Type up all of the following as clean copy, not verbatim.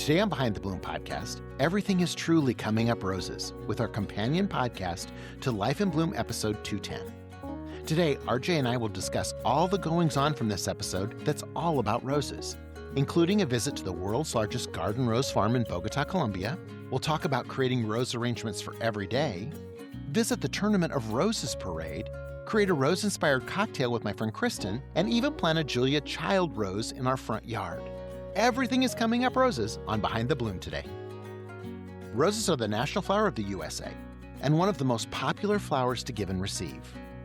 Today on Behind the Bloom podcast, everything is truly coming up roses with our companion podcast to Life in Bloom episode 210. Today, RJ and I will discuss all the goings-on from this episode that's all about roses, including a visit to the world's largest garden rose farm in Bogota, Colombia. We'll talk about creating rose arrangements for every day, visit the Tournament of Roses parade, create a rose-inspired cocktail with my friend Kristen, and even plant a Julia Child rose in our front yard. Everything is coming up roses on Behind the Bloom today. Roses are the national flower of the USA and one of the most popular flowers to give and receive.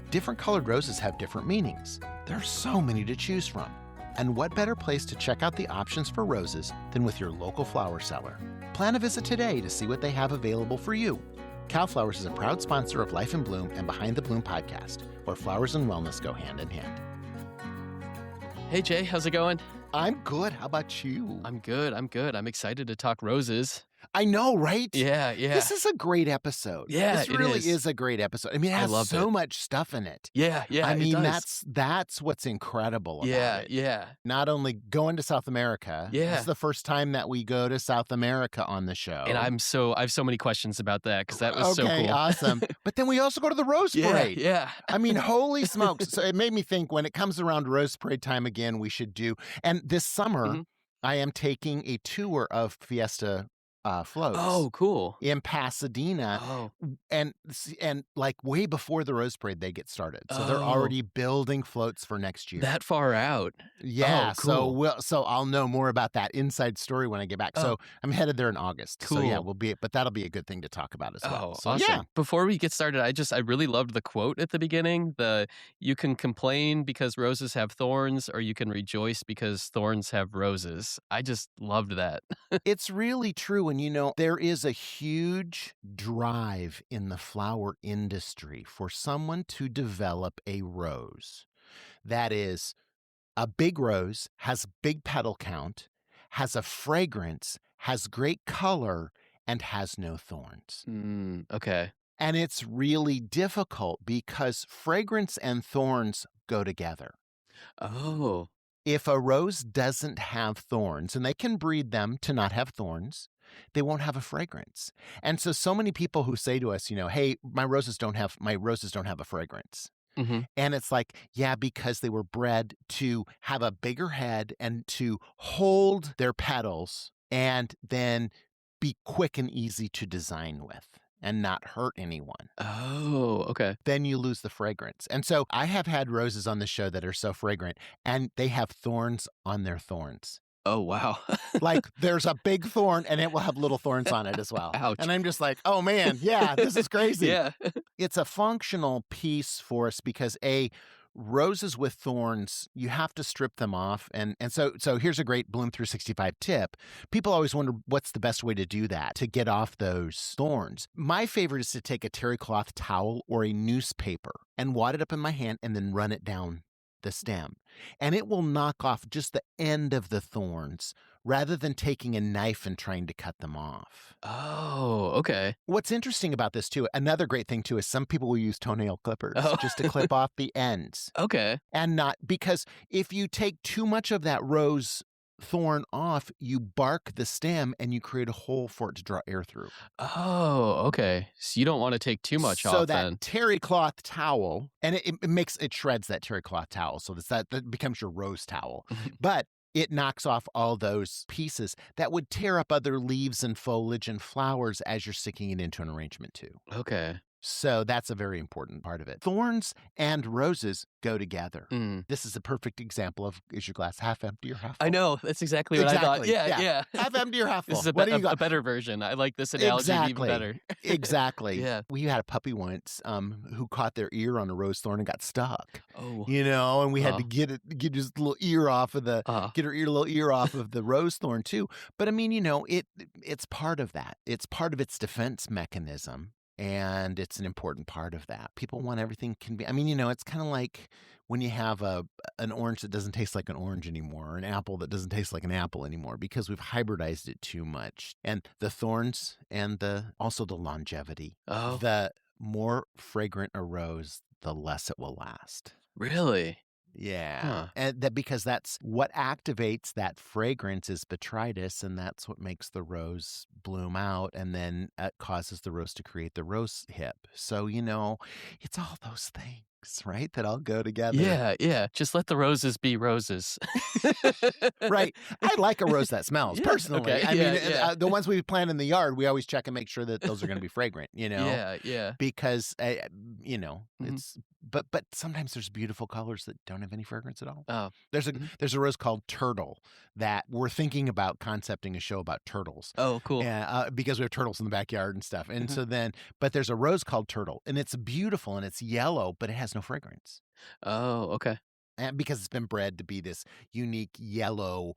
Different colored roses have different meanings. There are so many to choose from. And what better place to check out the options for roses than with your local flower seller? Plan a visit today to see what they have available for you. Cowflowers is a proud sponsor of Life in Bloom and Behind the Bloom podcast, where flowers and wellness go hand in hand. Hey, Jay, how's it going? I'm good. How about you? I'm good. I'm excited to talk roses. I know, right? Yeah. This is a great episode. Yeah, this really is a great episode. I mean, it has so much stuff in it. Yeah. I mean, it does. that's what's incredible about it. Yeah. Not only going to South America. Yeah. This is the first time that we go to South America on the show. And I have so many questions about that because that was so cool. Okay, awesome. But then we also go to the Rose Parade. Yeah. I mean, holy smokes. So it made me think when it comes around Rose Parade time again, we should do. And this summer, I am taking a tour of Fiesta floats. Oh, cool. In Pasadena. Oh. And like way before the Rose Parade, they get started. So they're already building floats for next year. That far out. Yeah. Oh, cool. So I'll know more about that inside story when I get back. Oh. So I'm headed there in August. Cool. So yeah, but that'll be a good thing to talk about as well. Oh, So, awesome. yeah. Before we get started, I really loved the quote at the beginning. You can complain because roses have thorns, or you can rejoice because thorns have roses. I just loved that. It's really true. And, there is a huge drive in the flower industry for someone to develop a rose that is a big rose, has big petal count, has a fragrance, has great color, and has no thorns. Okay. And it's really difficult because fragrance and thorns go together. Oh. If a rose doesn't have thorns, and they can breed them to not have thorns, they won't have a fragrance. And so many people who say to us, hey, my roses don't have a fragrance. Mm-hmm. And it's like, yeah, because they were bred to have a bigger head and to hold their petals and then be quick and easy to design with and not hurt anyone. Oh, okay. Then you lose the fragrance. And so I have had roses on the show that are so fragrant and they have thorns on their thorns. Oh, wow. Like there's a big thorn and it will have little thorns on it as well. Ouch. And I'm just like, oh man, yeah, this is crazy. Yeah. It's a functional piece for us because roses with thorns, you have to strip them off. And so here's a great Bloom 365 tip. People always wonder what's the best way to do that, to get off those thorns. My favorite is to take a terry cloth towel or a newspaper and wad it up in my hand and then run it down the stem. And it will knock off just the end of the thorns rather than taking a knife and trying to cut them off. Oh, okay. What's interesting about this too, another great thing too, is some people will use toenail clippers just to clip off the ends. Okay. And not because if you take too much of that rose thorn off, you bark the stem and you create a hole for it to draw air through. Oh, okay. So you don't want to take too much off So then. that terry cloth towel, and it shreds that terry cloth towel. So that becomes your rose towel. But it knocks off all those pieces that would tear up other leaves and foliage and flowers as you're sticking it into an arrangement too. Okay. So that's a very important part of it. Thorns and roses go together. Mm. This is a perfect example of, is your glass half empty or half full? I know. That's exactly what I thought. Yeah. Half empty or half full? This is What do you got? a better version. I like this analogy even better. Exactly. Yeah. We had a puppy once who caught their ear on a rose thorn and got stuck. Oh. And we had to get his little ear off of get her little ear off of the rose thorn too. But I mean, it's part of that. It's part of its defense mechanism. And it's an important part of that. People want everything can be. I mean, it's kind of like when you have an orange that doesn't taste like an orange anymore, or an apple that doesn't taste like an apple anymore, because we've hybridized it too much. And the thorns and also the longevity. Oh. The more fragrant a rose, the less it will last. Really? Yeah. Huh. And that because that's what activates that fragrance is botrytis, and that's what makes the rose bloom out, and then it causes the rose to create the rose hip. So, it's all those things, right, that all go together. Yeah. Just let the roses be roses. Right. I like a rose that smells, Yeah, personally. okay. I mean, Yeah. the ones we plant in the yard, we always check and make sure that those are going to be fragrant, Yeah. because, Mhm. it's but sometimes there's beautiful colors that don't have any fragrance at all. Oh. There's a Mhm. there's a rose called Turtle that we're thinking about concepting a show about turtles. Oh, cool. Because we have turtles in the backyard and stuff. And Mhm. so but there's a rose called Turtle, and it's beautiful and it's yellow, but it has no fragrance. Oh, okay. And because it's been bred to be this unique yellow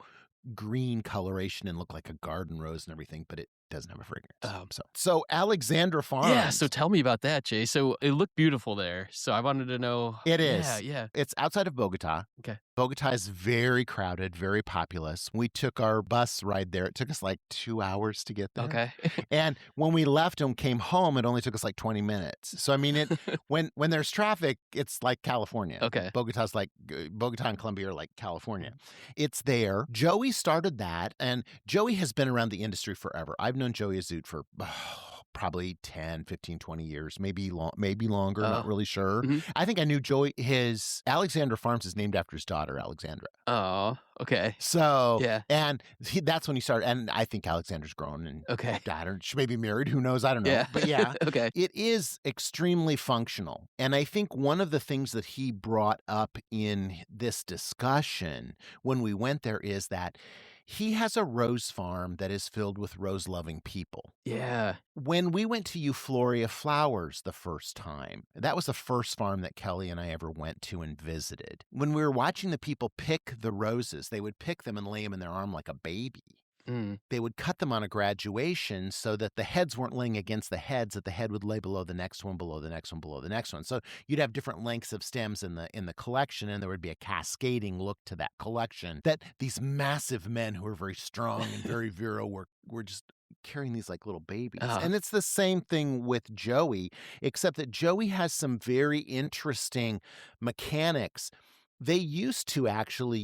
green coloration and look like a garden rose and everything, but it doesn't have a fragrance. So Alexandra Farms. Yeah, so tell me about that, Jay. So it looked beautiful there. So I wanted to know. It is. Yeah. It's outside of Bogota. Okay. Bogota is very crowded, very populous. We took our bus ride there. It took us like 2 hours to get there. Okay. And when we left and came home, it only took us like 20 minutes. So, I mean, when there's traffic, it's like California. Okay. Bogota and Colombia are like California. It's there. Joey started that, and Joey has been around the industry forever. I've known Joey Azout for probably 10, 15, 20 years, maybe longer, not really sure. Mhm. I think I knew Joey. His Alexandra Farms is named after his daughter, Alexandra. Oh, okay. So, Yeah. and that's when he started. And I think Alexandra's grown and Okay. daughter. She may be married. Who knows? I don't know. Yeah. But yeah, Okay. it is extremely functional. And I think one of the things that he brought up in this discussion when we went there is that he has a rose farm that is filled with rose-loving people. Yeah. When we went to Eufloria Flowers the first time, that was the first farm that Kelly and I ever went to and visited. When we were watching the people pick the roses, they would pick them and lay them in their arm like a baby. They would cut them on a graduation so that the heads weren't laying against the heads, that the head would lay below the next one, below the next one, below the next one. So you'd have different lengths of stems in the collection, and there would be a cascading look to that collection that these massive men who are very strong and very virile were just carrying these like little babies. And it's the same thing with Joey, except that Joey has some very interesting mechanics. They used to actually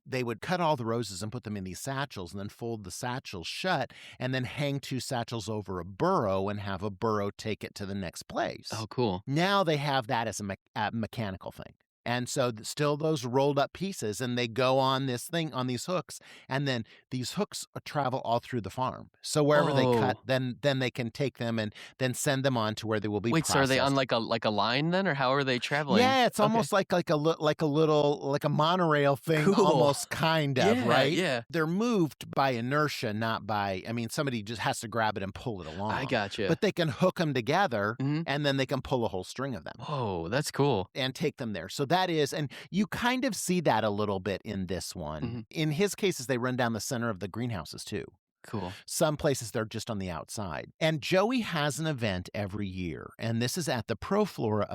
they would cut all the roses and put them in these satchels and then fold the satchels shut and then hang 2 satchels over a burro and have a burro take it to the next place. Oh, cool. Now they have that as a mechanical thing. And so still those rolled up pieces, and they go on this thing, on these hooks, and then these hooks travel all through the farm. So wherever they cut, then they can take them and then send them on to where they will be processed. So are they on like a line then, or how are they traveling? Yeah, it's almost like a monorail thing, Cool. almost kind of, right? Yeah. They're moved by inertia, not by, somebody just has to grab it and pull it along. I gotcha. But they can hook them together, Mhm. and then they can pull a whole string of them. Oh, that's cool. And take them there. So that is, and you kind of see that a little bit in this one. Mhm. In his cases, they run down the center of the greenhouses too. Cool. Some places they're just on the outside. And Joey has an event every year, and this is at the the Pro Flora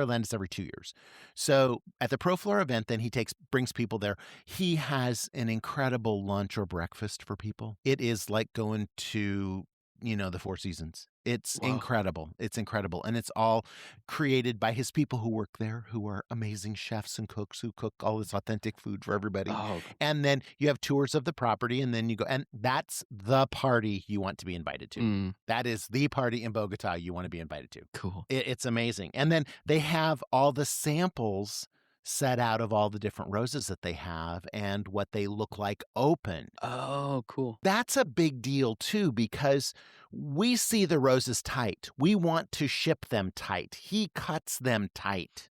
event is every 2 years. So at the Pro Flora event, then he brings people there. He has an incredible lunch or breakfast for people. It is like going to the Four Seasons. It's incredible. It's incredible. And it's all created by his people who work there, who are amazing chefs and cooks who cook all this authentic food for everybody. Oh. And then you have tours of the property, and then you go, and that's the party you want to be invited to. That is the party in Bogota you want to be invited to. Cool. It's amazing. And then they have all the samples set out of all the different roses that they have and what they look like open. Oh, cool. That's a big deal too, because we see the roses tight. We want to ship them tight. He cuts them tight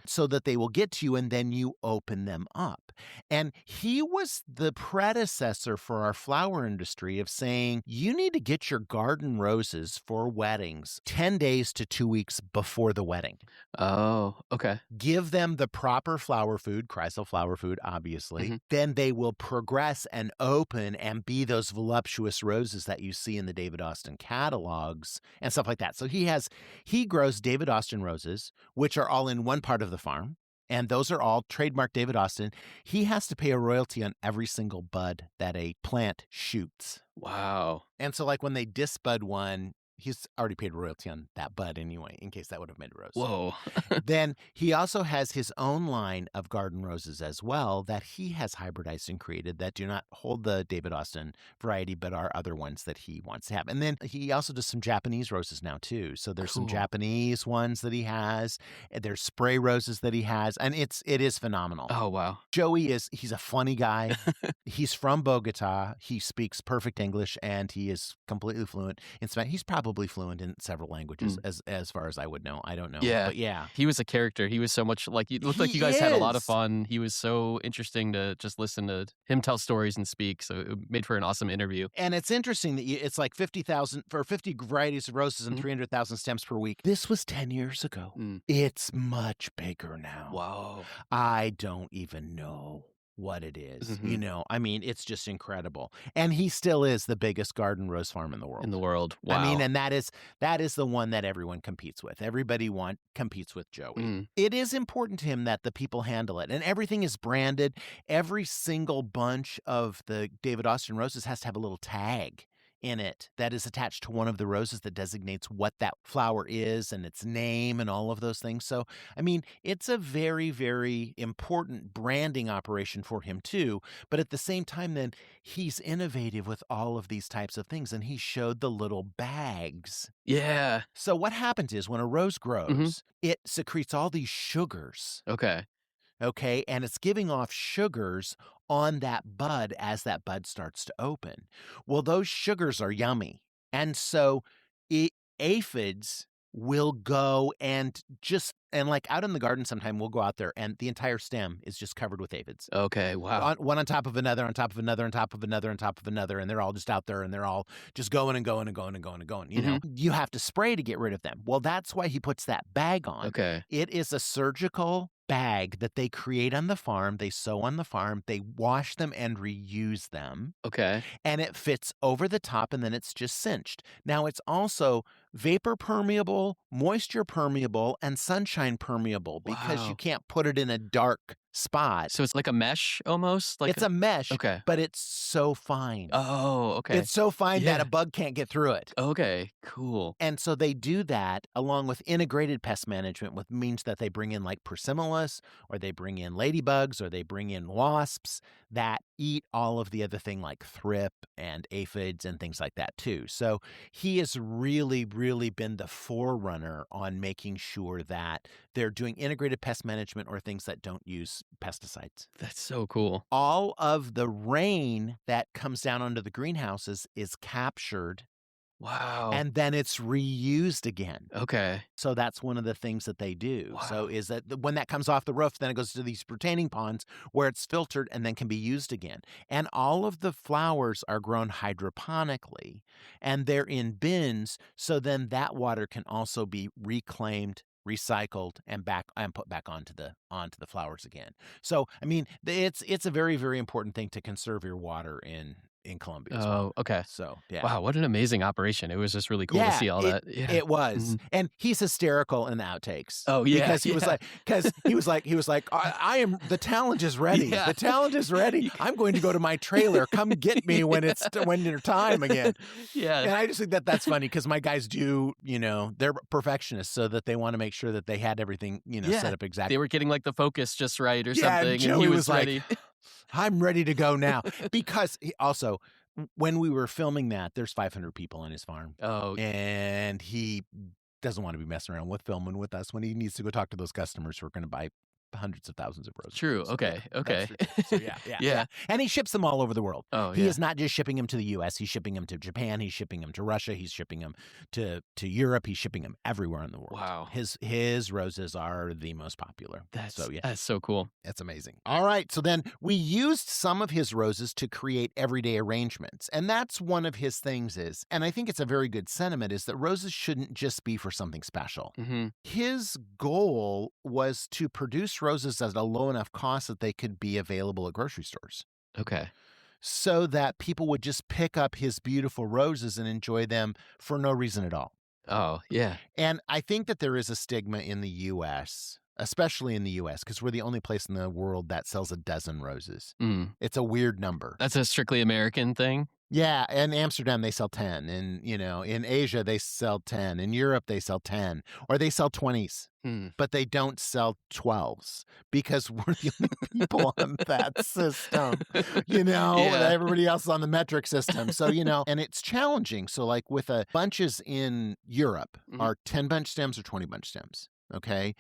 so that they will get to you, and then you open them up. And he was the predecessor for our flower industry of saying, you need to get your garden roses for weddings 10 days to 2 weeks before the wedding. Oh, okay. Give them the proper flower food, Chrysal flower food, obviously. Then they will progress and open and be those voluptuous roses that you see in the David Austin catalogs and stuff like that. So he grows David Austin roses, which are all in one part of the farm. And those are all trademark David Austin. He has to pay a royalty on every single bud that a plant shoots. Wow. And so like when they disbud one, he's already paid royalty on that bud anyway, in case that would have made a rose. Whoa. Then he also has his own line of garden roses as well that he has hybridized and created that do not hold the David Austin variety, but are other ones that he wants to have. And then he also does some Japanese roses now too. So there's some Cool. Japanese ones that he has. There's spray roses that he has, and it is phenomenal. Oh, wow. Joey he's a funny guy. He's from Bogota. He speaks perfect English, and he is completely fluent in Spanish. He's probably fluent in several languages, as far as I would know. I don't know. Yeah. But yeah. He was a character. He was so much like, it looked like you guys had a lot of fun. He was so interesting to just listen to him tell stories and speak. So it made for an awesome interview. And it's interesting that it's like 50,000 for 50 varieties of roses and 300,000 stems per week. This was 10 years ago. It's much bigger now. Wow. I don't even know what it is. You know, I mean, it's just incredible. And he still is the biggest garden rose farm in the world. Wow. I mean, and that is the one that everyone competes with. Everybody competes with Joey. It is important to him that the people handle it, and everything is branded. Every single bunch of the David Austin roses has to have a little tag in it that is attached to one of the roses that designates what that flower is and its name and all of those things. So, I mean, it's a very, very important branding operation for him too. But at the same time, then he's innovative with all of these types of things. And he showed the little bags. Yeah. So what happens is when a rose grows, it secretes all these sugars. Okay. And it's giving off sugars on that bud as that bud starts to open. Well, those sugars are yummy. And so aphids will go and like out in the garden sometime, we'll go out there and the entire stem is just covered with aphids. Okay, wow. One on top of another, on top of another, on top of another, on top of another, and they're all just out there and they're all just going and going and going and going and going. You know, you have to spray to get rid of them. Well, that's why he puts that bag on. Okay. It is a surgical bag that they create on the farm. They sew on the farm. They wash them and reuse them. Okay. And it fits over the top and then it's just cinched. Now it's also vapor permeable, moisture permeable, and sunshine permeable because you can't put it in a dark spot. So it's like a mesh almost? It's a mesh, okay, but it's so fine. Oh, okay. It's so fine that a bug can't get through it. Okay, cool. And so they do that along with integrated pest management, which means that they bring in like Persimmilus, or they bring in ladybugs, or they bring in wasps that eat all of the other thing like thrip and aphids and things like that too. So he has really, really been the forerunner on making sure that they're doing integrated pest management or things that don't use pesticides. That's so cool. All of the rain that comes down onto the greenhouses is captured. Wow. And then it's reused again. Okay. So that's one of the things that they do. Wow. So is that when that comes off the roof, then it goes to these retaining ponds where it's filtered and then can be used again. And all of the flowers are grown hydroponically and they're in bins. So then that water can also be reclaimed, recycled, and put back onto the flowers again. So I mean, it's a very, very important thing to conserve your water in Colombia as well. Okay. So, yeah. Wow, what an amazing operation. It was just really cool to see all that. Yeah. It was. And he's hysterical in the outtakes. Oh, yeah. Because he was like, I am, the talent is ready. Yeah. The talent is ready. I'm going to go to my trailer. Come get me when it's time again. Yeah. And I just think that's funny because my guys do, they're perfectionists so that they want to make sure that they had everything, set up exactly. They were getting like the focus just right or something. And Joey he was ready. Like, I'm ready to go now. Because also, when we were filming that, there's 500 people on his farm. Oh. And he doesn't want to be messing around with filming with us when he needs to go talk to those customers who are going to buy hundreds of thousands of roses. True. Okay. Okay. So yeah. And he ships them all over the world. Oh, he is not just shipping them to the U.S. He's shipping them to Japan. He's shipping them to Russia. He's shipping them to Europe. He's shipping them everywhere in the world. Wow. His roses are the most popular. That's so cool. That's amazing. All right. So then we used some of his roses to create everyday arrangements. And that's one of his things and I think it's a very good sentiment, is that roses shouldn't just be for something special. Mm-hmm. His goal was to produce roses at a low enough cost that they could be available at grocery stores. Okay. So that people would just pick up his beautiful roses and enjoy them for no reason at all. Oh, yeah. And I think that there is a stigma in the U.S., especially in the U.S., because we're the only place in the world that sells a dozen roses. It's a weird number. That's a strictly American thing? Yeah, in Amsterdam they sell 10, and in Asia they sell 10, in Europe they sell 10, or they sell 20s. Hmm. But they don't sell 12s because we're the only people on that system, Yeah. everybody else is on the metric system. So, and it's challenging. So like with bunches in Europe Mhm. are 10 bunch stems or 20 bunch stems. Okay.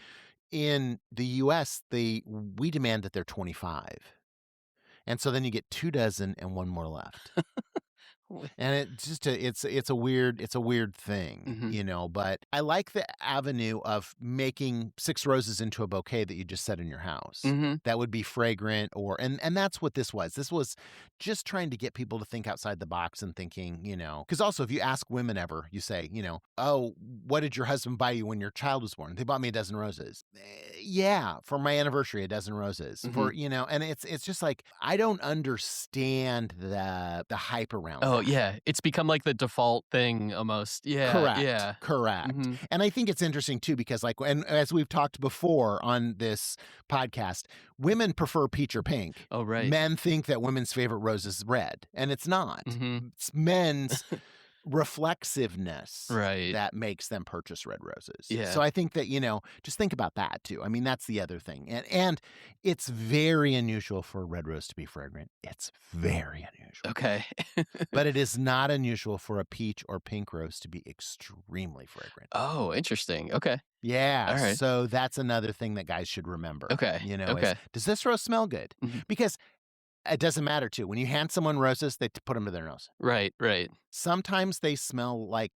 In the US, we demand that they're 25. And so then you get 2 dozen and one more left. And it's a weird thing, Mhm. but I like the avenue of making 6 roses into a bouquet that you just set in your house. Mhm. That would be fragrant and that's what this was. This was just trying to get people to think outside the box and thinking, because also if you ask women ever, you say, oh, what did your husband buy you when your child was born? They bought me a dozen roses. Yeah, for my anniversary, a dozen roses. For, and it's just like, I don't understand the hype around Oh, that. yeah. It's become like the default thing almost. Yeah. Correct. Yeah. Correct. Mhm. And I think it's interesting too, because and as we've talked before on this podcast, women prefer peach or pink. Oh, right. Men think that women's favorite rose is red, and it's not. It's men's reflexiveness Right. that makes them purchase red roses. Yeah. So I think that, just think about that too. I mean, that's the other thing. And it's very unusual for a red rose to be fragrant. It's very unusual. Okay. But it is not unusual for a peach or pink rose to be extremely fragrant. Oh, interesting. Okay. Yeah. All right. So that's another thing that guys should remember. Okay. Is, does this rose smell good? Mhm. Because it doesn't matter too. When you hand someone roses, they put them to their nose. Right. Sometimes they smell like,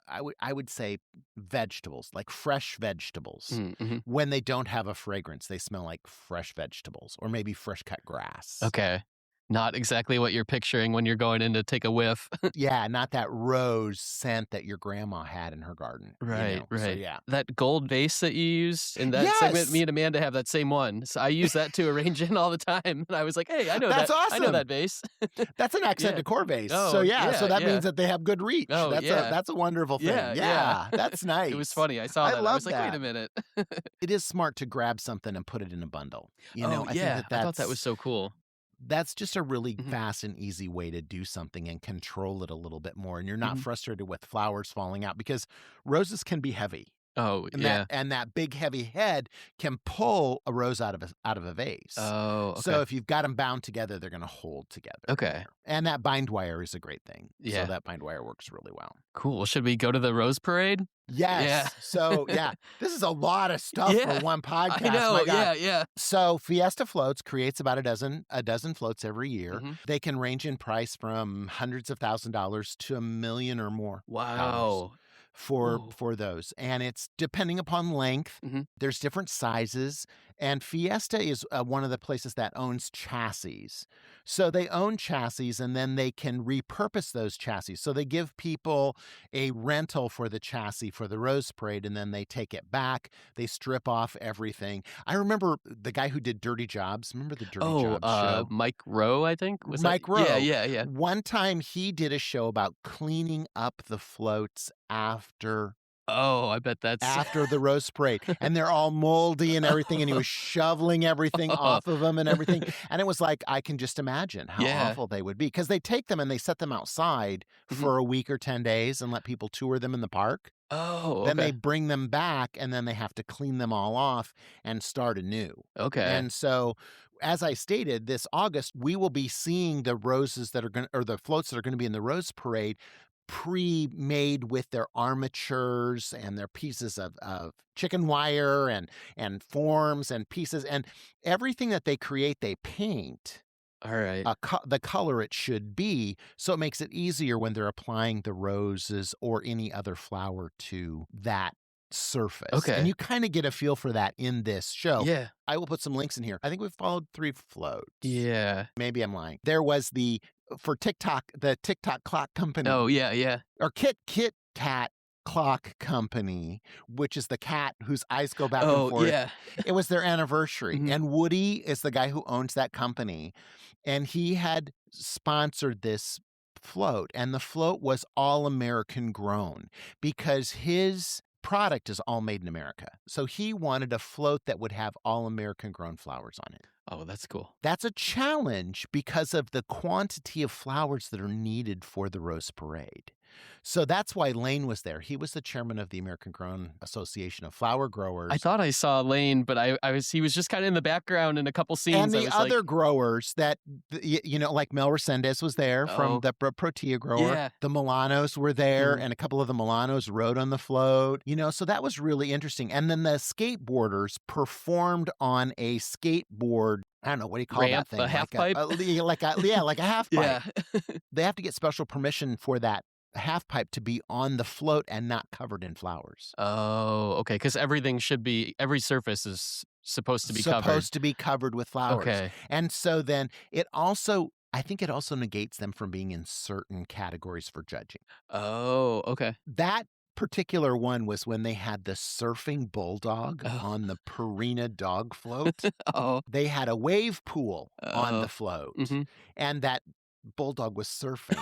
I would say vegetables, like fresh vegetables. Mhm. When they don't have a fragrance, they smell like fresh vegetables or maybe fresh cut grass. Okay. Not exactly what you're picturing when you're going in to take a whiff. Yeah, not that rose scent that your grandma had in her garden. Right. So, yeah. That gold vase that you use in that segment, me and Amanda have that same one. So I use that to arrange in all the time. And I was like, hey, I know That's that. awesome. I know that vase. That's an accent Yeah. decor vase. Oh, so yeah, so that yeah. means that they have good reach. Oh, That's a wonderful thing. Yeah. That's nice. It was funny. I saw that. I love was like, wait a minute. It is smart to grab something and put it in a bundle. I think I thought that was so cool. That's just a really fast and easy way to do something and control it a little bit more. And you're not frustrated with flowers falling out because roses can be heavy. Oh, And that big heavy head can pull a rose out of a vase. Oh, okay. So if you've got them bound together, they're going to hold together. Okay. And that bind wire is a great thing. Yeah. So that bind wire works really well. Cool. Should we go to the rose parade? Yes. Yeah. So, this is a lot of stuff for one podcast. I know. My God. Yeah. So Fiesta Floats creates about a dozen floats every year. Mhm. They can range in price from hundreds of $1,000s to $1 million or more. Wow. For those, and it's depending upon length. There's different sizes, and Fiesta is one of the places that owns chassis. So they own chassis, and then they can repurpose those chassis. So they give people a rental for the chassis for the Rose Parade, and then they take it back. They strip off everything. I remember the guy who did Dirty Jobs. Remember the Dirty Jobs show? Mike Rowe, I think. Was Mike that? Rowe. Yeah. One time he did a show about cleaning up the floats after Oh, I bet that's after the Rose Parade, and they're all moldy and everything, and he was shoveling everything off of them and everything, and it was like, I can just imagine how awful they would be, because they take them and they set them outside for a week or 10 days and let people tour them in the park. Oh, Then they bring them back, and then they have to clean them all off and start anew. Okay. And so, as I stated, this August, we will be seeing the roses that are or the floats that are going to be in the Rose Parade pre-made with their armatures and their pieces of chicken wire and forms and pieces, and everything that they create, they paint All right. the color it should be, so it makes it easier when they're applying the roses or any other flower to that surface. Okay. And you kind of get a feel for that in this show. Yeah. I will put some links in here. I think we've followed 3 floats. Yeah. Maybe I'm lying. There was the TikTok clock company. Oh, yeah. Or Kit Kat clock company, which is the cat whose eyes go back and forth. Oh, yeah. It was their anniversary. And Woody is the guy who owns that company. And he had sponsored this float. And the float was all American grown because his product is all made in America. So he wanted a float that would have all American grown flowers on it. Oh, that's cool. That's a challenge because of the quantity of flowers that are needed for the Rose Parade. So that's why Lane was there. He was the chairman of the American Grown Association of Flower Growers. I thought I saw Lane, but he was just kind of in the background in a couple scenes. And I the was other like, growers that, like Mel Resendez was there from the Protea grower. Yeah. The Milanos were there, and a couple of the Milanos rode on the float. So that was really interesting. And then the skateboarders performed on a skateboard. I don't know, what do you call ramp, that thing? a half pipe? Like a half pipe. Yeah. They have to get special permission for that half pipe to be on the float and not covered in flowers. Oh, okay. Because every surface is supposed to be covered with flowers. Okay. And so then I think it also negates them from being in certain categories for judging. Oh, okay. That particular one was when they had the surfing bulldog on the Purina dog float. They had a wave pool on the float, and that bulldog was surfing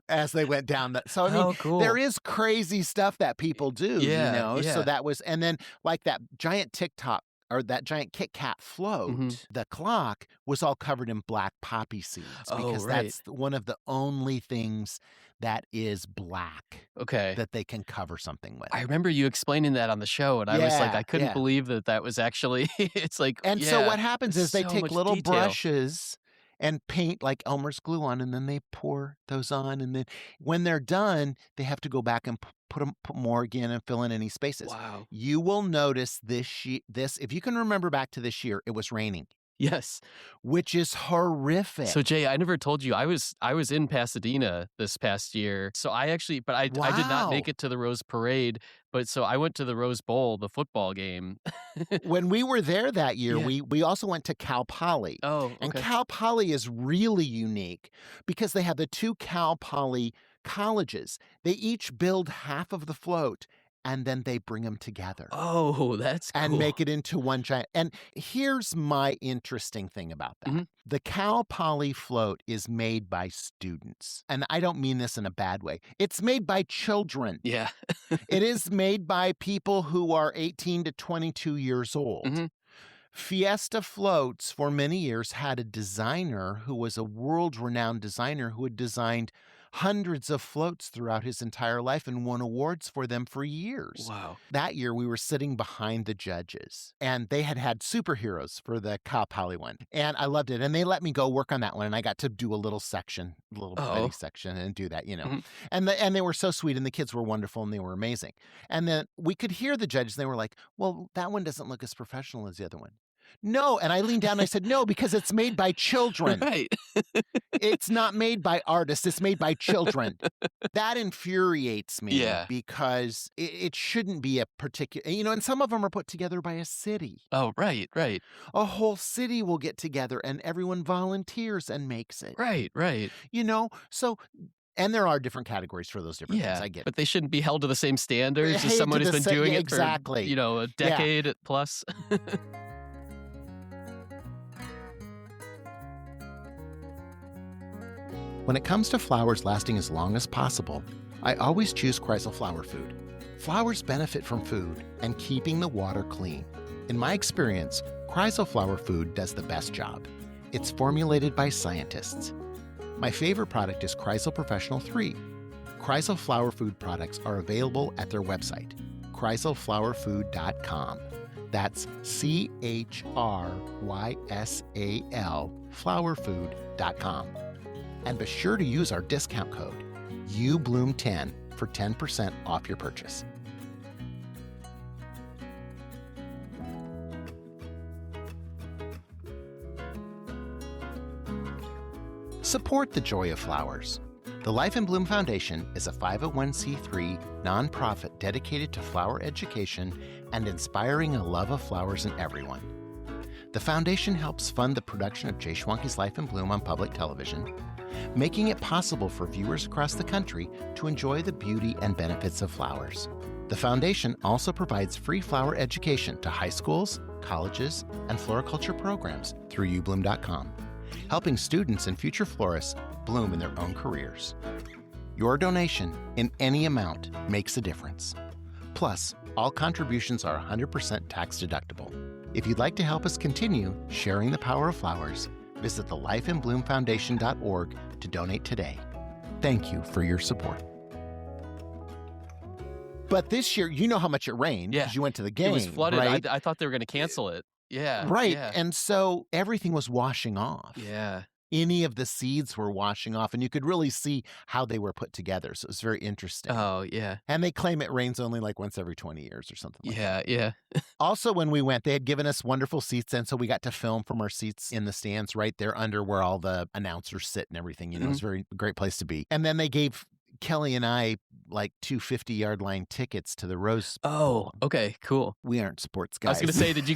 as they went down that. So I mean, cool. There is crazy stuff that people do, Yeah. So that was, and then like that giant TikTok or that giant Kit Kat float, the clock was all covered in black poppy seeds because that's one of the only things that is black that they can cover something with. I remember you explaining that on the show, and I was like, I couldn't believe that was actually, it's like, and so what happens is they so take much little detail. brushes and paint like Elmer's glue on, and then they pour those on, and then when they're done, they have to go back and put more again and fill in any spaces. Wow. You will notice this, if you can remember back to this year, it was raining. Yes. Which is horrific. So Jay, I never told you I was in Pasadena this past year. So I did not make it to the Rose Parade, but so I went to the Rose Bowl, the football game. When we were there that year, we also went to Cal Poly. Oh, okay. And Cal Poly is really unique because they have the two Cal Poly colleges. They each build half of the float, and then they bring them together. Oh, that's cool. And make it into one giant. And here's my interesting thing about that. The Cal Poly float is made by students. And I don't mean this in a bad way. It's made by children. Yeah. It is made by people who are 18 to 22 years old. Fiesta Floats, for many years, had a designer who was a world-renowned designer who had designed hundreds of floats throughout his entire life and won awards for them for years. Wow. That year, we were sitting behind the judges, and they had superheroes for the Cal Poly one, and I loved it. And they let me go work on that one, and I got to do a little bitty section and do that, And they were so sweet, and the kids were wonderful, and they were amazing. And then we could hear the judges, and they were like, well, that one doesn't look as professional as the other one. No. And I leaned down and I said, no, because it's made by children. Right. It's not made by artists. It's made by children. That infuriates me because it shouldn't be a particular, and some of them are put together by a city. Oh, right. A whole city will get together and everyone volunteers and makes it. Right. So... And there are different categories for those different things. I get it. But they shouldn't be held to the same standards as someone who's been doing it for, a decade plus. When it comes to flowers lasting as long as possible, I always choose Kreisel Flower Food. Flowers benefit from food and keeping the water clean. In my experience, Kreisel Flower Food does the best job. It's formulated by scientists. My favorite product is Kreisel Professional 3. Kreisel Flower Food products are available at their website, kreiselflowerfood.com. That's CHRYSAL flowerfood.com. And be sure to use our discount code, YouBloom10, for 10% off your purchase. Support the joy of flowers. The Life in Bloom Foundation is a 501c3 nonprofit dedicated to flower education and inspiring a love of flowers in everyone. The foundation helps fund the production of Jay Schwanke's Life in Bloom on public television, making it possible for viewers across the country to enjoy the beauty and benefits of flowers. The foundation also provides free flower education to high schools, colleges, and floriculture programs through youbloom.com, helping students and future florists bloom in their own careers. Your donation in any amount makes a difference. Plus, all contributions are 100% tax deductible. If you'd like to help us continue sharing the power of flowers, visit thelifeandbloomfoundation.org to donate today. Thank you for your support. But this year, you know how much it rained because you went to the game. It was flooded. Right? I thought they were going to cancel it. Yeah. Right. Yeah. And so everything was washing off. Yeah. Any of the seeds were washing off, and you could really see how they were put together. So it was very interesting. Oh, yeah. And they claim it rains only like once every 20 years or something like that. Yeah. Also, when we went, they had given us wonderful seats, and so we got to film from our seats in the stands right there under where all the announcers sit and everything. You know, it's a very great place to be. And then they gave Kelly and I like 2 50-yard line tickets to the Rose Bowl. Oh, okay, cool. We aren't sports guys. I was going to say, did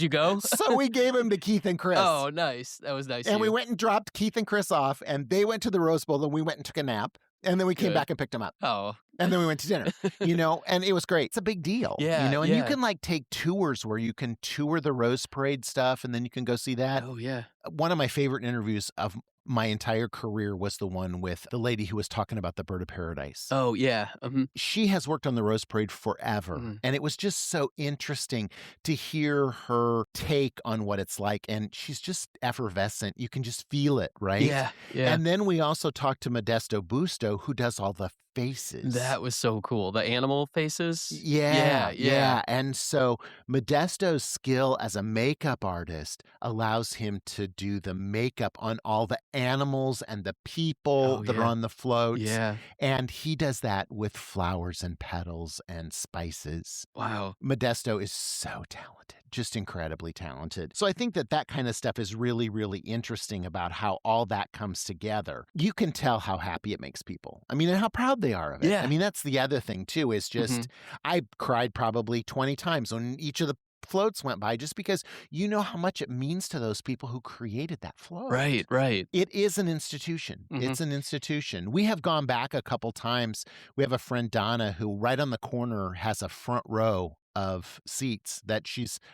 you go? So we gave them to Keith and Chris. Oh, nice. That was nice. And we went and dropped Keith and Chris off, and they went to the Rose Bowl, and we went and took a nap. And then we came back and picked them up. Oh. And then we went to dinner, and it was great. It's a big deal. Yeah. And you can like take tours where you can tour the Rose Parade stuff, and then you can go see that. Oh, yeah. One of my favorite interviews of my entire career was the one with the lady who was talking about the bird of paradise. Oh, yeah. She has worked on the Rose Parade forever. And it was just so interesting to hear her take on what it's like. And she's just effervescent. You can just feel it, right? Yeah. And then we also talked to Modesto Busto, who does all the faces. That was so cool. The animal faces. Yeah. And so Modesto's skill as a makeup artist allows him to do the makeup on all the animals and the people that are on the floats. Yeah. And he does that with flowers and petals and spices. Wow. Modesto is so talented, just incredibly talented. So I think that kind of stuff is really, really interesting about how all that comes together. You can tell how happy it makes people. I mean, and how proud they are of it. Yeah. I mean, that's the other thing too, is just, I cried probably 20 times when each of the floats went by, just because you know how much it means to those people who created that float. Right. It is an institution. It's an institution. We have gone back a couple times. We have a friend, Donna, who right on the corner has a front row of seats that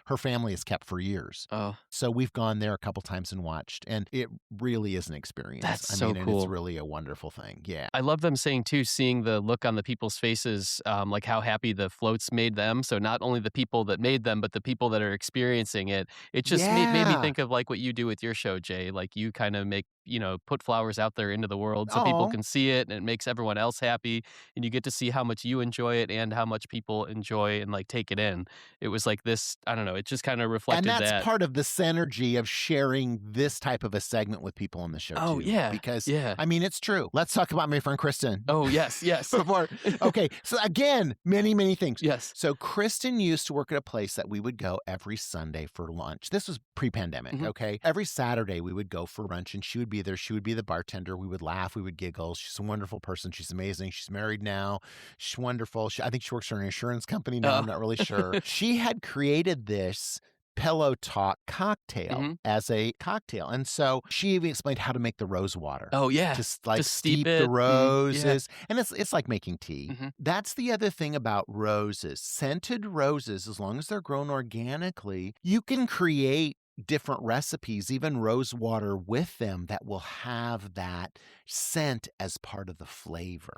her family has kept for years. Oh. So we've gone there a couple times and watched, and it really is an experience. That's so and cool. it's really a wonderful thing. Yeah. I love them saying too, seeing the look on the people's faces, like how happy the floats made them. So not only the people that made them, but the people that are experiencing it. It just made me think of like what you do with your show, Jay. Like you kind of put flowers out there into the world so people can see it, and it makes everyone else happy. And you get to see how much you enjoy it and how much people enjoy and like take it in. It was like this, I don't know, it just kind of reflected that. And that's part of the synergy of sharing this type of a segment with people on the show, too. Yeah. Because, I mean, it's true. Let's talk about my friend Kristen. Oh, yes. Okay. So again, many, many things. Yes. So Kristen used to work at a place that we would go every Sunday for lunch. This was pre-pandemic, okay? Every Saturday we would go for lunch, and she would be there. She would be the bartender. We would laugh. We would giggle. She's a wonderful person. She's amazing. She's married now. She's wonderful. I think she works for an insurance company now. I'm not really sure. She had created this Pillow Talk cocktail as a cocktail. And so she even explained how to make the rose water. Oh, yeah. Just like steep the roses. And it's like making tea. That's the other thing about roses. Scented roses, as long as they're grown organically, you can create different recipes, even rose water with them, that will have that scent as part of the flavor.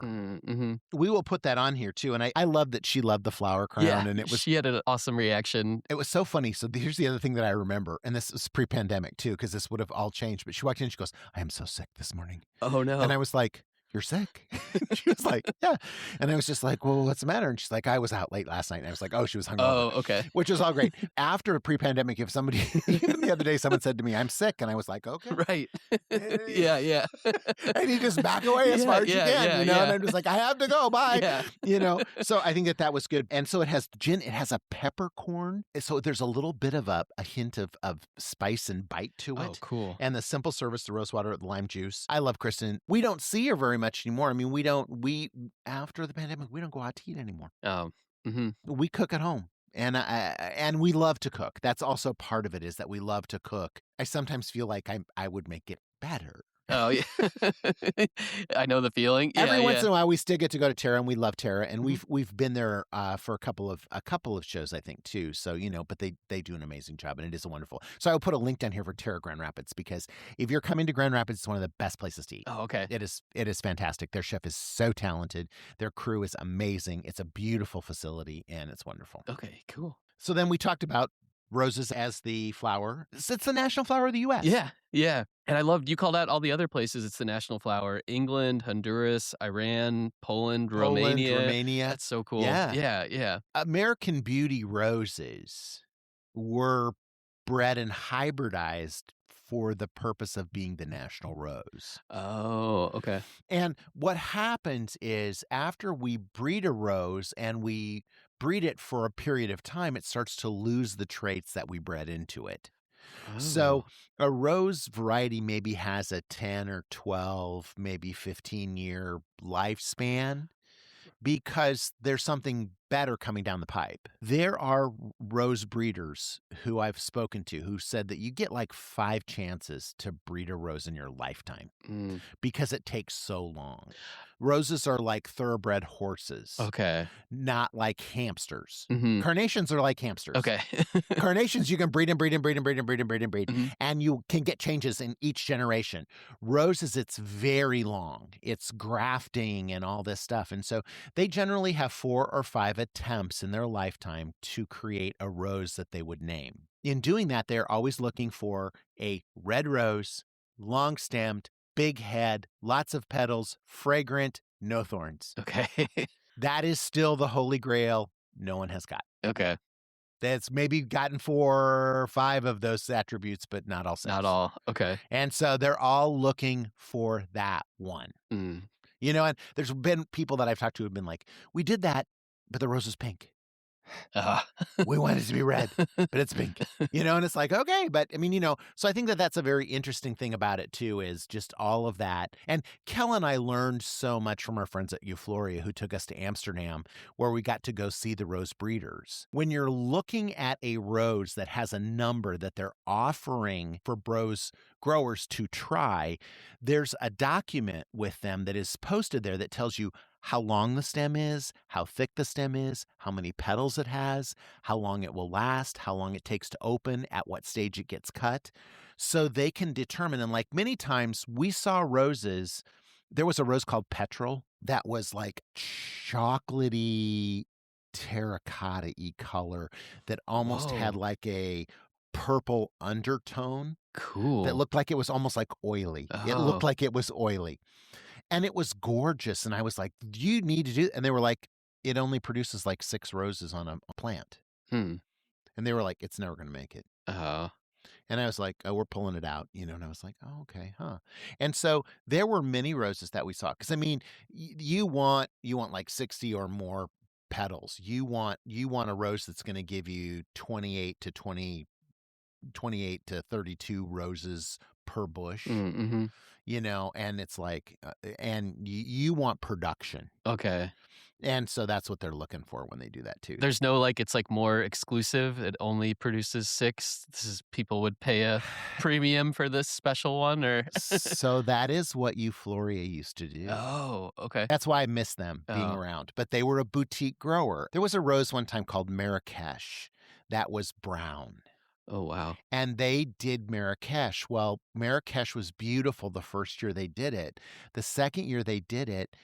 We will put that on here too. And I love that she loved the flower crown. And she had an awesome reaction. It was so funny. So here's the other thing that I remember, and this was pre-pandemic too, because this would have all changed. But she walked in and she goes, "I am so sick this morning." Oh no. And I was like, "You're sick?" She was like, "Yeah." And I was just like, "Well, what's the matter?" And she's like, "I was out late last night." And I was like, "Oh, she was hungover." Oh, okay. Which was all great. After pre-pandemic, if somebody, even the other day, someone said to me, "I'm sick." And I was like, "Okay." Right. Yeah. And you just back away as far as you can, And I'm just like, "I have to go. Bye." So I think that was good. And so it has gin, it has a peppercorn. So there's a little bit of a hint of spice and bite to it. Oh, cool. And the simple service, the rose water, the lime juice. I love Kristen. We don't see her very much anymore. I mean, after the pandemic, we don't go out to eat anymore. We cook at home. And we love to cook. That's also part of it, is that we love to cook. I sometimes feel like I would make it better. Oh, yeah. I know the feeling. Every once in a while, we still get to go to Terra, and we love Terra, and we've been there for a couple of shows, I think, too. So but they do an amazing job, and it is wonderful. So I'll put a link down here for Terra Grand Rapids, because if you're coming to Grand Rapids, it's one of the best places to eat. Oh, okay. It is fantastic. Their chef is so talented. Their crew is amazing. It's a beautiful facility, and it's wonderful. Okay, cool. So then we talked about roses as the flower. It's the national flower of the U.S. Yeah, yeah. And I loved you called out all the other places it's the national flower. England, Honduras, Iran, Poland, Romania. Romania. That's so cool. Yeah. Yeah, yeah. American Beauty roses were bred and hybridized for the purpose of being the national rose. Oh, okay. And what happens is after we breed a rose and we breed it for a period of time, it starts to lose the traits that we bred into it. So Oh. a rose variety maybe has a 10 or 12, maybe 15-year lifespan because there's something better coming down the pipe. There are rose breeders who I've spoken to who said that you get like 5 chances to breed a rose in your lifetime because it takes so long. Roses are like thoroughbred horses. Okay. Not like hamsters. Mhm. Carnations are like hamsters. Okay. Carnations, you can breed and breed and breed and breed and breed and breed and breed, and you can get changes in each generation. Roses, it's very long. It's grafting and all this stuff. And so they generally have 4 or 5 attempts in their lifetime to create a rose that they would name. In doing that, they're always looking for a red rose, long-stemmed, big head, lots of petals, fragrant, no thorns. Okay. That is still the holy grail no one has got. Okay. That's maybe gotten 4 or 5 of those attributes, but not all 6. Not all. Okay. And so they're all looking for that one. You know, and there's been people that I've talked to who have been like, we did that, but the rose was pink. We want it to be red, but it's pink, you know, and it's like, okay, but I mean, you know, so I think that that's a very interesting thing about it too, is just all of that. And Kel and I learned so much from our friends at Eufloria who took us to Amsterdam, where we got to go see the rose breeders. When you're looking at a rose that has a number that they're offering for rose growers to try, there's a document with them that is posted there that tells you how long the stem is, how thick the stem is, how many petals it has, how long it will last, how long it takes to open, at what stage it gets cut. So they can determine, and like many times we saw roses, there was a rose called Petrol that was like chocolatey, terracotta-y color that almost had like a purple undertone. Cool. That looked like it was almost like oily. It looked like it was oily. And it was gorgeous. And I was like, do you need to do it? And they were like, it only produces like 6 roses on a plant. And they were like, it's never going to make it. And I was like, oh, we're pulling it out, you know, and I was like, oh, okay, huh. And so there were many roses that we saw. Because I mean, you want like 60 or more petals. You want a rose that's going to give you 28 to 32 roses per bush. You know, and it's like, and you want production. Okay. And so that's what they're looking for when they do that too. There's no like, it's like more exclusive. It only produces 6. This is people would pay a premium for this special one, or so that is what Eufloria used to do. Oh, okay. That's why I miss them being around. But they were a boutique grower. There was a rose one time called Marrakesh that was brown. Oh, wow. And they did Marrakesh. Well, Marrakesh was beautiful the first year they did it. The second year they did it,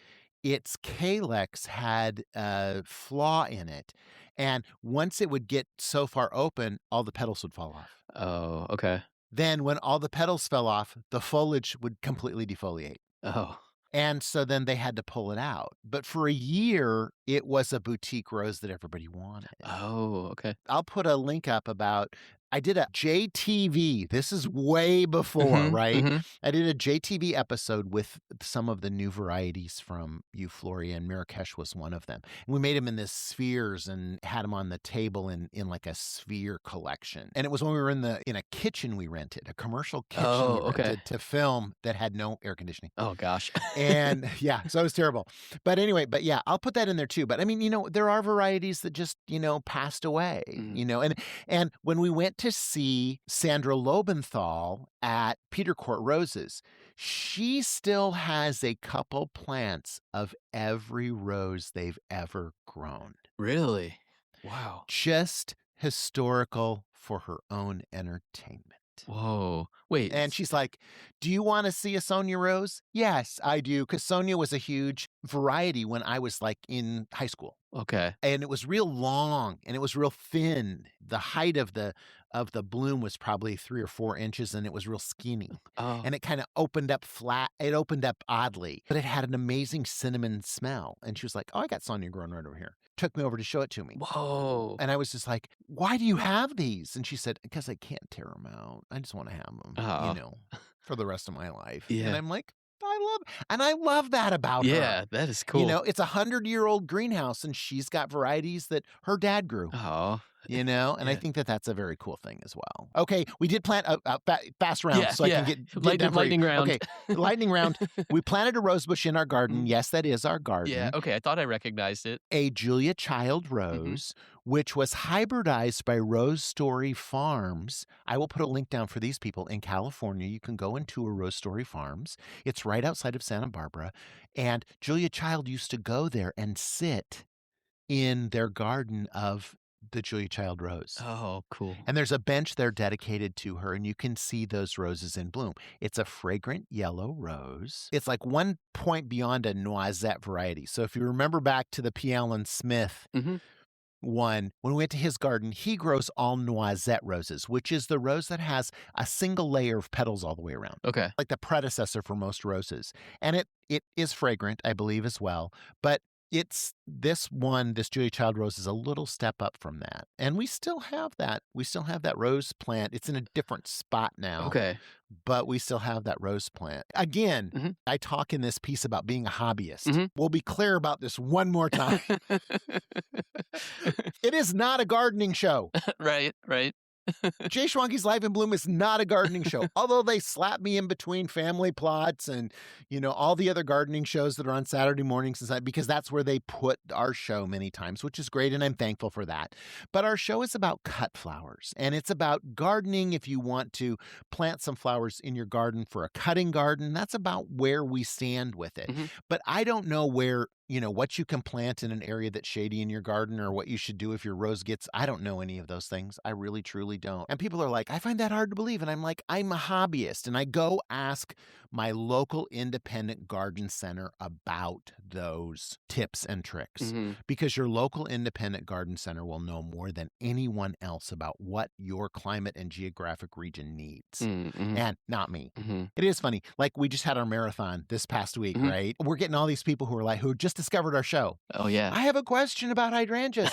its calyx had a flaw in it. And once it would get so far open, all the petals would fall off. Oh, okay. Then when all the petals fell off, the foliage would completely defoliate. Oh. And so then they had to pull it out. But for a year, it was a boutique rose that everybody wanted. Oh, okay. I'll put a link up about, I did a JTV. This is way before, right? I did a JTV episode with some of the new varieties from Eufloria, and Marrakesh was one of them. And we made them in this spheres and had them on the table in like a sphere collection. And it was when we were in a kitchen we rented, a commercial kitchen we rented to film that had no air conditioning. Oh, gosh. And yeah, so it was terrible. But anyway, but yeah, I'll put that in there too. But I mean, you know, there are varieties that just, you know, passed away, you know, and when we went to see Sandra Lobenthal at Peter Court Roses, she still has a couple plants of every rose they've ever grown. Really? Wow. Just historical for her own entertainment. Whoa. Wait. And she's like, do you want to see a Sonia rose? Yes, I do. Because Sonia was a huge variety when I was like in high school. Okay. And it was real long and it was real thin. The height of the bloom was probably 3 or 4 inches, and it was real skinny. Oh. And it kind of opened up flat. It opened up oddly, but it had an amazing cinnamon smell. And she was like, "Oh, I got Sonia growing right over here." Took me over to show it to me. Whoa. And I was just like, "Why do you have these?" And she said, "Because I can't tear them out. I just want to have them, Oh. for the rest of my life." Yeah. And I'm like, I love that about her. Yeah, that is cool. It's a 100-year-old greenhouse, and she's got varieties that her dad grew. Oh. And I Yeah. think that that's a very cool thing as well. Okay, we did plant a fast round, Yeah, so I can yeah. get down for you. Lightning round. Okay, lightning round. We planted a rose bush in our garden. Mhm. Yes, that is our garden. Yeah, okay, I thought I recognized it. A Julia Child rose, which was hybridized by Rose Story Farms. I will put a link down for these people in California. You can go and tour Rose Story Farms. It's right outside of Santa Barbara. And Julia Child used to go there and sit in their garden of the Julia Child rose. Oh, cool. And there's a bench there dedicated to her, and you can see those roses in bloom. It's a fragrant yellow rose. It's like one point beyond a noisette variety. So if you remember back to the P. Allen Smith one, when we went to his garden, he grows all noisette roses, which is the rose that has a single layer of petals all the way around. Okay. Like the predecessor for most roses. And it is fragrant, I believe, as well. But it's this Julia Child rose is a little step up from that. And we still have that. We still have that rose plant. It's in a different spot now. Okay. But we still have that rose plant. Again, I talk in this piece about being a hobbyist. We'll be clear about this one more time. It is not a gardening show. Right. Jay Schwanke's Life in Bloom is not a gardening show, although they slap me in between Family Plots and, all the other gardening shows that are on Saturday mornings and because that's where they put our show many times, which is great, and I'm thankful for that. But our show is about cut flowers, and it's about gardening. If you want to plant some flowers in your garden for a cutting garden, that's about where we stand with it. But I don't know where what you can plant in an area that's shady in your garden or what you should do if your rose gets, I don't know any of those things. I really, truly don't. And people are like, I find that hard to believe. And I'm like, I'm a hobbyist. And I go ask my local independent garden center about those tips and tricks because your local independent garden center will know more than anyone else about what your climate and geographic region needs. And not me. It is funny. Like we just had our marathon this past week, right? We're getting all these people who just discovered our show. Oh, yeah. I have a question about hydrangeas.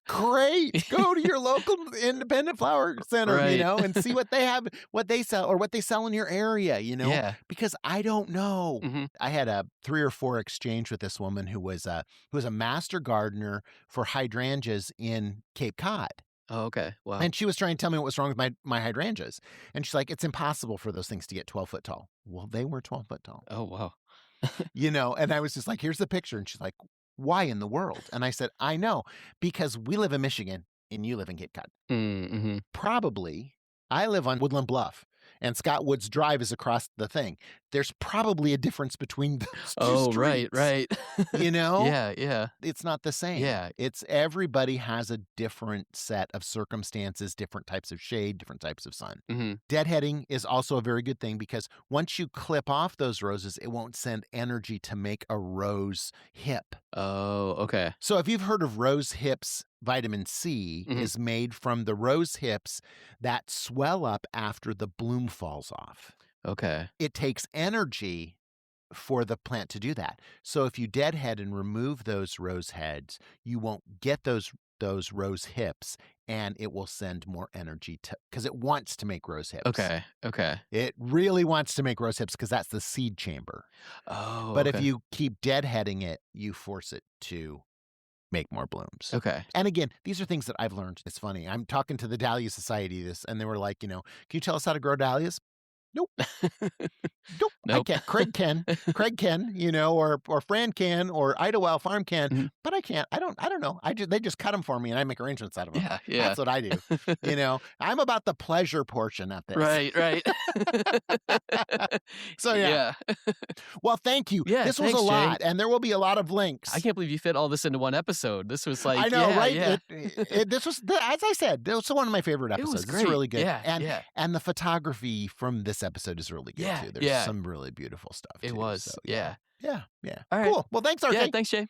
Great. Go to your local independent flower center, and see what they have, what they sell, or what they sell in your area, Yeah. because I don't know. I had a 3 or 4 exchange with this woman who was a master gardener for hydrangeas in Cape Cod. Oh, okay. Wow. And she was trying to tell me what was wrong with my hydrangeas. And she's like, it's impossible for those things to get 12 foot tall. Well, they were 12 foot tall. Oh, wow. And I was just like, here's the picture. And she's like, why in the world? And I said, I know, because we live in Michigan and you live in Cape Cod. Probably. I live on Woodland Bluff and Scott Woods Drive is across the thing. There's probably a difference between those two streets. Right. Yeah. It's not the same. Yeah. It's everybody has a different set of circumstances, different types of shade, different types of sun. Deadheading is also a very good thing because once you clip off those roses, it won't send energy to make a rose hip. Oh, okay. So if you've heard of rose hips, vitamin C is made from the rose hips that swell up after the bloom falls off. Okay. It takes energy for the plant to do that. So if you deadhead and remove those rose heads, you won't get those rose hips, and it will send more energy because it wants to make rose hips. Okay. It really wants to make rose hips because that's the seed chamber. Oh, but if you keep deadheading it, you force it to make more blooms. Okay. And again, these are things that I've learned. It's funny. I'm talking to the Dahlia Society and they were like, can you tell us how to grow dahlias? Nope. I can't. Craig can, or Fran can, or Idlewild Farm can, but I can't. I don't know. They just cut them for me and I make arrangements out of them. Yeah. That's what I do. I'm about the pleasure portion of this. Right. So yeah. Well, thank you. Yeah, this was a lot, and there will be a lot of links. I can't believe you fit all this into one episode. This was like, I know, right? Yeah. This was, as I said, this was one of my favorite episodes. It was great. It's really good. Yeah. And the photography from this episode is really good too. There's some really beautiful stuff. It was. So, yeah. Yeah. All right. Cool. Well, thanks, RK. Yeah, thanks, Jay.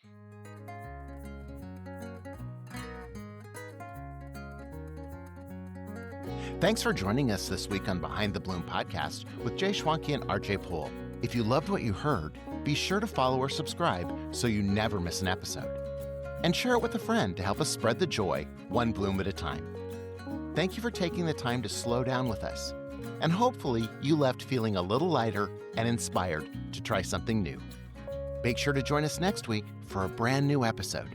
Thanks for joining us this week on Behind the Bloom podcast with Jay Schwanke and RJ Poole. If you loved what you heard, be sure to follow or subscribe so you never miss an episode. And share it with a friend to help us spread the joy, one bloom at a time. Thank you for taking the time to slow down with us. And hopefully you left feeling a little lighter and inspired to try something new. Make sure to join us next week for a brand new episode.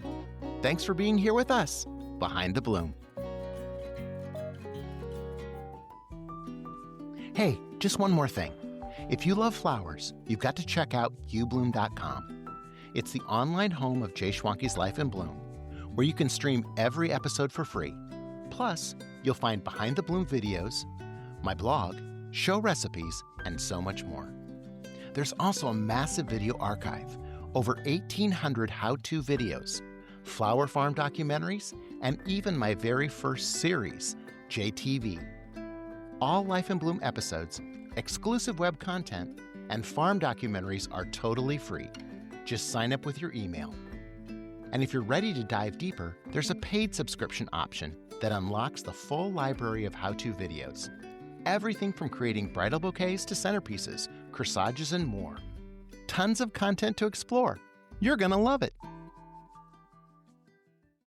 Thanks for being here with us, Behind the Bloom. Hey, just one more thing. If you love flowers, you've got to check out youbloom.com. It's the online home of Jay Schwanke's Life in Bloom, where you can stream every episode for free. Plus, you'll find behind the bloom videos, my blog, show recipes, and so much more. There's also a massive video archive, over 1,800 how-to videos, flower farm documentaries, and even my very first series, JTV. All Life in Bloom episodes, exclusive web content, and farm documentaries are totally free. Just sign up with your email. And if you're ready to dive deeper, there's a paid subscription option that unlocks the full library of how-to videos. Everything from creating bridal bouquets to centerpieces, corsages, and more. Tons of content to explore. You're gonna love it.